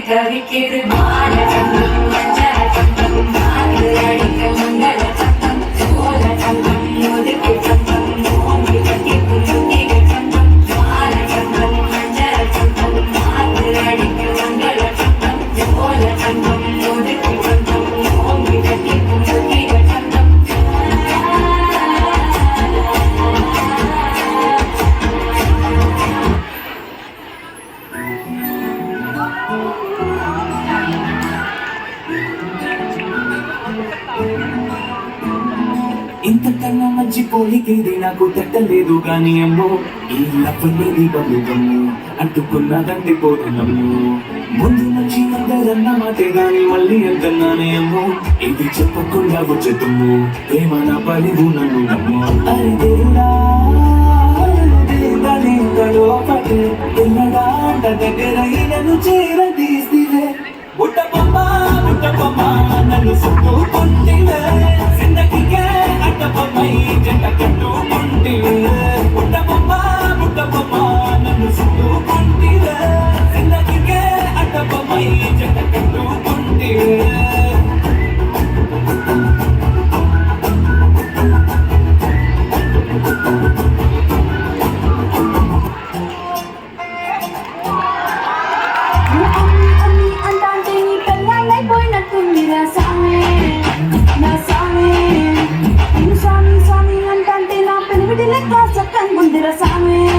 தவிக்கிறது மாலை சந்தம் மஞ்சள் சந்தம் காத்து அடிக்க மங்கள சந்தம் சோழ சந்தம் ஒதுக்கு சந்தம் ஓங்கி கட்டி புல்லுக்கிகள் சந்தம் மாலை சந்தம் மஞ்சள் சந்தம் காத்து அடிக்க மங்கள சந்தம் சோழ சந்தம் ஒதுக்கு சந்தம் ஓங்கி கட்டி புல்லுக்கிகள் சந்தம் ఇంతకన్నా మంచి పోలికేది నాకు తట్టలేదు గాని అమ్మో ఈ లవ్వనేది బలుగమ్ము అంటుకున్నదంటే పోదనమ్ము ముందు నుంచి అందరన్న మాటే గాని మళ్ళీ ఎంతన్నానే అమ్మో ఇది చెప్పకుండా వచ్చేతుమ్ము ప్రేమ నా పలివు నన్ను నమ్ము అరే దేవుడా లోపటే ఎన్నడాంట దగ్గరైనను చేరదీసివే బుట్టబొమ్మ నన్ను సుట్టుకుంటివే జిందగీకే అడ్డబొమ్మై జంట కట్టుకుంటివే బుట్టబొమ్మ నన్ను సుట్టుకుంటివే జిందగీకే అడ్డబొమ్మై జంట కట్టుకుంటివే Sami,